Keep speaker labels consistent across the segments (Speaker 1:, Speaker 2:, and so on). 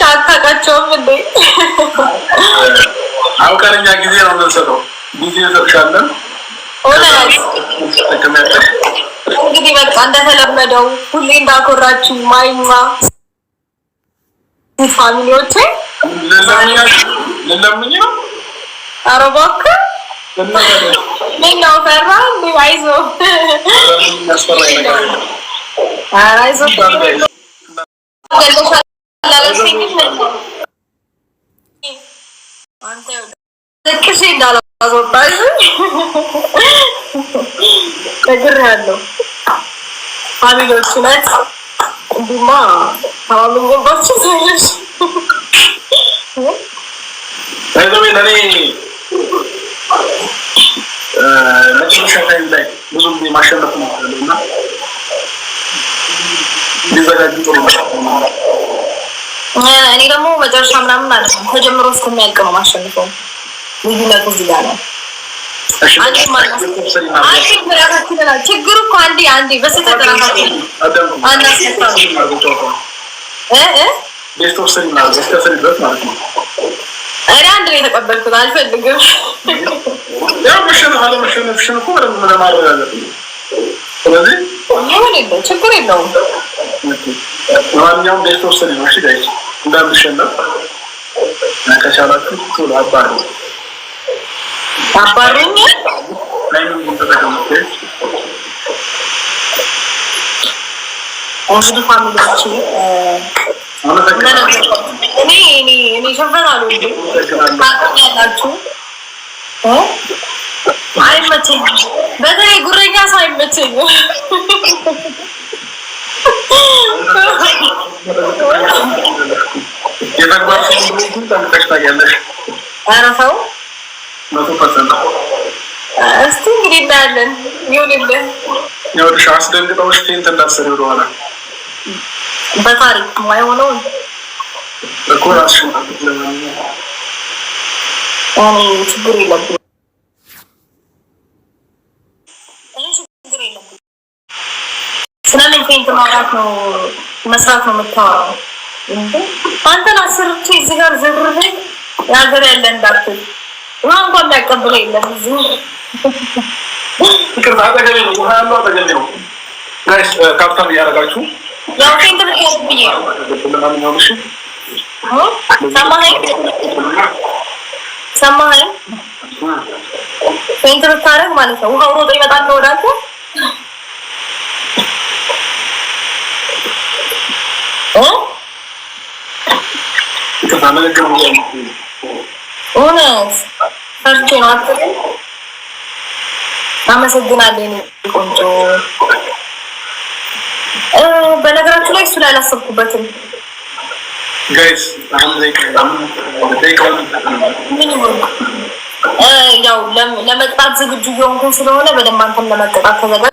Speaker 1: አታውቃቸውም እንዴ?
Speaker 2: አውቀረኛ ጊዜ ነው የምንሰጠው። ጊዜ ሰጥሻለን።
Speaker 1: እንግዲህ በቃ እንደተለመደው ሁሌ እንዳኮራችሁ ማይማ ፋሚሊዎቼ
Speaker 2: ልለምኝ ነው።
Speaker 1: ኧረ እባክህ ምነው ፈራ እንዴ? አይዞህ ነግሬሃለሁ። ፋሚሊዎች ነት እንዲማ ታማምኝባችሁ ሰዎች
Speaker 2: ለኔ መጨረሻ ላይ ብዙ ጊዜ ማሸነፍ ነው እና ሊዘጋጁ ጥሩ ነው።
Speaker 1: እኔ ደግሞ መጨረሻ ምናምን ማለት ነው ተጀምሮ እስከሚያልቅ ነው ማሸነፈው። ልዩነቱ እዚህ ጋር ነው። ችግሩ እኮ አንዴ በስህተት ራሳችን እኔ አንድ ነው የተቀበልኩት። አልፈልግም
Speaker 2: ያው መሸነፍ አለመሸነፍሽን እኮ በደንብ ለማረጋገጥ ነው። ስለዚህ
Speaker 1: ችግር የለውም።
Speaker 2: ማንኛውም ቤት ወሰን ነው። እሺ ጋይስ እንዳንሸነፍ ከቻላችሁ ቶሎ አባሩኝ ላይምን ተጠቀሙት።
Speaker 1: እንግዲህ ፋሚሊዎች እኔ ሸፈን አልወድም ታውቃላችሁ። አይመቸኝም። በተለይ ጉረኛ ሰው አይመቸኝም።
Speaker 2: የተግባር ሰው ተምተሽ ታውቂያለሽ?
Speaker 1: ኧረ ተው
Speaker 2: 100%።
Speaker 1: እስቲ እንግዲህ እናያለን። ይሁንልህ።
Speaker 2: ይኸውልሽ አስደንግጠውሽ ፌንት እንዳትሰሪ ወደኋላ
Speaker 1: በታሪክ የማይሆነውን
Speaker 2: እኮ እራስሽን
Speaker 1: እኔ ችግር የለብኝም። ስለምን ፌንት ማውራት ነው መስራት ነው የምታወራው? አንተን አስርቼ እዚህ ጋር ዝርህ የሀገር ያለ እንዳትል ውሃ እንኳን የሚያቀብለው የለም እዚህ።
Speaker 2: ይቅርታ አጠገቤ ነው ውሃ ያለው አጠገቤ ነው። ጋይስ ካፕታን እያደረጋችሁ
Speaker 1: ያው ፌንት ብትያዝ ብዬ ነው።
Speaker 2: ለማንኛውም እሺ
Speaker 1: ሰማኸኝ? ፌንት ብታደርግ ማለት ነው ውሃው ሮጦ ይመጣል ወደ አንተ። እውነት ፈርቼ ነው አትልም? አመሰግናለሁ የእኔ ቆንጆ። በነገራችሁ ላይ እሱ ላይ አላሰብኩበትም።
Speaker 2: ጋይስ
Speaker 1: ምን ይሆን ያው ለመቅጣት ዝግጁ እየሆንኩኝ ስለሆነ በደንብ አንተም ለመቀጣት ተዘጋጅ።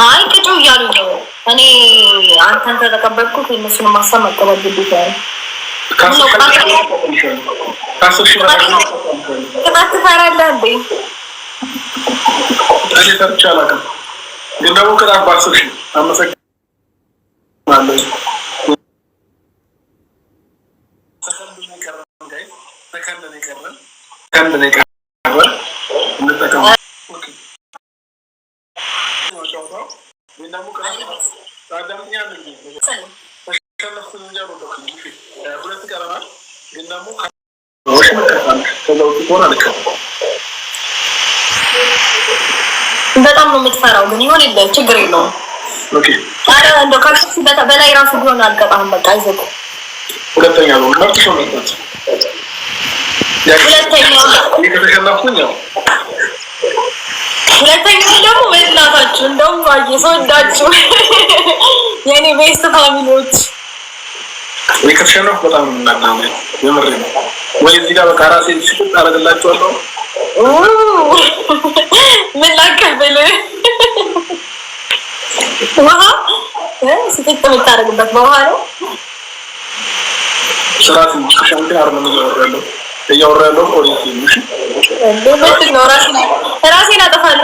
Speaker 1: አይ ቅጡ እያሉ ነው። እኔ አንተን ተቀበልኩት የእነሱን ማሰብ መቀበል ግዴታ ነው። ቅጣት ትፈራለህ እንዴ?
Speaker 2: እኔ ፈርቼ አላውቅም፣ ግን ደግሞ ቅጣት በ10 ሺህ አመሰግናለሁ። ከንደን የቀረን እንጠቀም። ሁለት ቀረናል፣ ግን ደግሞ
Speaker 1: በጣም ነው የምትፈራው፣ ግን ይሆን የለ ችግር የለውም። እንደው ካልኩ በላይ ራሱ ቢሆን አልቀጣህም። በቃ አይዘህ።
Speaker 2: ሁለተኛ ነው መርጥሽ ነው መጣች።
Speaker 1: ሁለተኛው ደግሞ በእናታችሁ እንደውም ባየ ሰው እንዳችሁ የኔ ቤስት ፋሚሊዎች
Speaker 2: ከተሸነፍኩ በጣም ነው የምናናገር። የምሬ ነው። ወይ እዚህ ጋር በቃ ራሴን ሽቅጥ አደርግላችኋለሁ።
Speaker 1: ምን ላቀብል ውሃ ስቅጥ የምታደርግበት በውሃ ነው።
Speaker 2: ስራት ሻንቲን አርመን እያወራ ያለው ፖሊሲ ነው።
Speaker 1: ነው ራሴ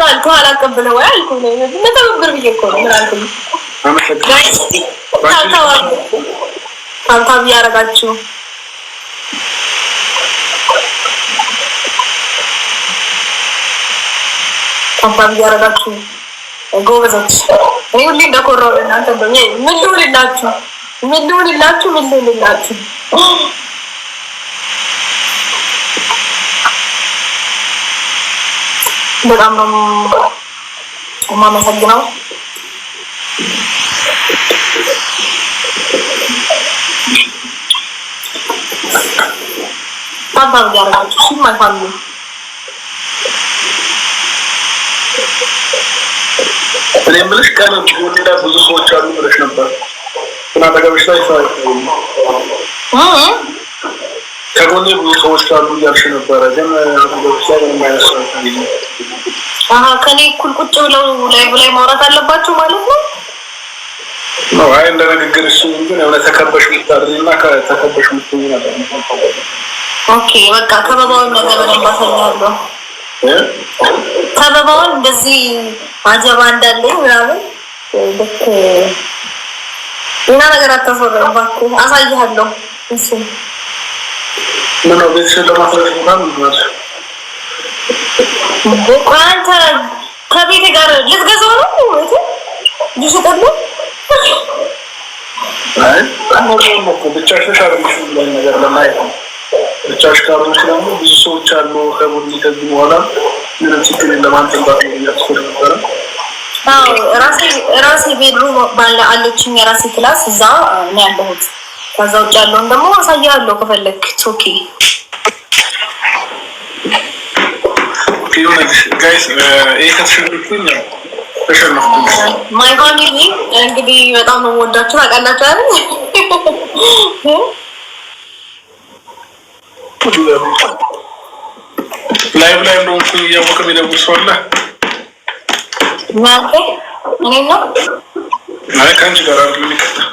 Speaker 1: አልኩ አላቀብለው ወይ አልኩ ለተብብር ብዬ እኮ ነው ምን አልኩኝ ታብታብ ያረጋችሁ ታብታብ ያረጋችሁ ጎበዞች እኔ ሁሌ እንደኮራው እናንተ እንደው ምን ልሁንላችሁ በጣም ነው የማመሰግነው። ታባብ ያረጋችሁ ሲማፋሉ
Speaker 2: እኔ የምልሽ ቀን ሌላ ብዙ ሰዎች አሉ ብለሽ ነበር እና ተገበሽ ላይ ከጎኔ ብዙ ሰዎች አሉ እያልሽ ነበረ ግን ተገበሽ ላይ የማይነሳው
Speaker 1: ከኔ እኩል ቁጭ ብለው ላይ ማውራት አለባቸው ማለት ነው።
Speaker 2: አይ እንደ ንግግር እሱ ግን የሆነ ተከበሽ ምታርና ከተከበሽ ምትኝ ነበር።
Speaker 1: ኦኬ በቃ ከበባውን ነገር በደንብ አሳያለሁ። ከበባውን እንደዚህ አጀባ እንዳለኝ ምናምን ልክ እና ነገር አታፈረም እባክህ አሳይሃለሁ። እሱ
Speaker 2: ምን ነው ቤተሰብ ለማፍረስ ምናምን ነው
Speaker 1: አንተ ከቤቴ ጋር ልትገዛው ነው ወይ ይሽጣሉ?
Speaker 2: አይ ብቻሽ አይደለሽ ብለን ነገር ለማየት ብቻሽ ካልሆንሽ ደግሞ ብዙ ሰዎች አሉ ከቡድን ከዚህ በኋላ ምንም ችግር የለም አንተ እንዳትያስፈር ነበር።
Speaker 1: አዎ ራሴ ቤድሩም ባለ አለችኝ የራሴ ክላስ እዛ ነው ያለሁት። ከዛ ውጭ ያለውን ደግሞ አሳያለሁ ከፈለክ ኦኬ
Speaker 2: ጋይስ ከተሸነፍኩኝ ተሸነፍኩኝ።
Speaker 1: ማይ ፋሚሊ እንግዲህ በጣም ነው የምወዳችሁ ታውቃላችሁ አይደል?
Speaker 2: ላይቭ ላይ ነው እያወቀ የሚደውል ሰው አለ
Speaker 1: ማለት እኔ ነው
Speaker 2: አይ ከአንቺ ጋር አይደለም የሚቀጥል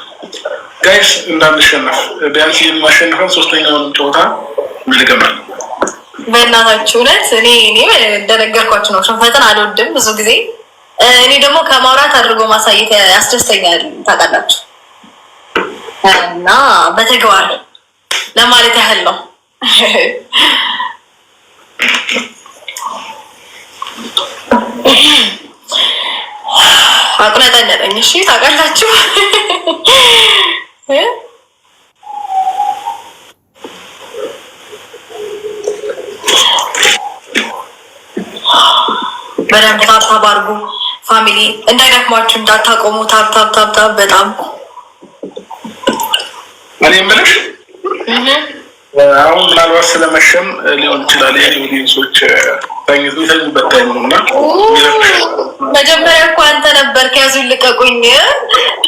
Speaker 2: ጋይስ እንዳንሸነፍ ቢያንስ የማሸነፈን ሶስተኛውን ጨዋታ እንልገማለን።
Speaker 1: በእናታችሁ እውነት እኔ እንደነገርኳችሁ ነው ሽንፈትን አልወድም ብዙ ጊዜ። እኔ ደግሞ ከማውራት አድርጎ ማሳየት ያስደስተኛል ታውቃላችሁ። እና በተግባር ለማለት ያህል ነው። አቁነጠነጠኝ። እሺ ታውቃላችሁ በደንብ ታብታብ አድርጉ ፋሚሊ እንዳይደክማችሁ እንዳታቆሙ። ታብታብ በጣም
Speaker 2: እኔ የምልሽ አሁን ምናልባት ስለመሸም ሊሆን ይችላል የኔ ኦዲየንሶች ታኝቱ ይተኙበት ታይም ነው እና
Speaker 1: መጀመሪያ እኮ አንተ ነበር ከያዙኝ ልቀቁኝ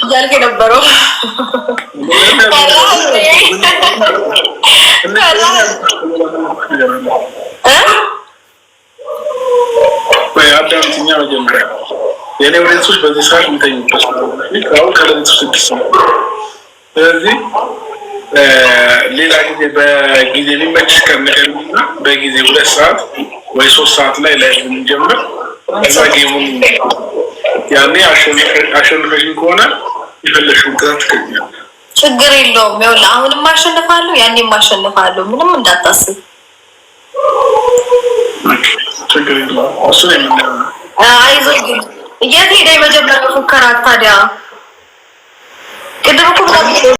Speaker 1: እያልክ የነበረው
Speaker 2: አዳምጥኛ መጀመሪያ የኔ ኦዲየንሶች በዚህ ሰዓት የሚተኙበት አሁን ከሌሊቱ 6 ነው። ስለዚህ ሌላ ጊዜ በጊዜ ሊመችሽ ከነገርና በጊዜ 2 ሰዓት ወይ 3 ሰዓት ላይ እንጀምር። እዛ ጌሙን ያኔ አሸንፈሽኝ ከሆነ የፈለግሽውን ቅጣት ትገኛለሽ።
Speaker 1: ችግር የለውም። ይኸውልህ አሁንም አሸንፋለሁ ያኔም አሸንፋለሁ። ምንም እንዳታስብ።
Speaker 2: ችግር የለውም። እሱ ነው የምናየው።
Speaker 1: አይዞህ ግን የት ሄደ የመጀመሪያው ፉከራ ታዲያ? ቅድም እኮ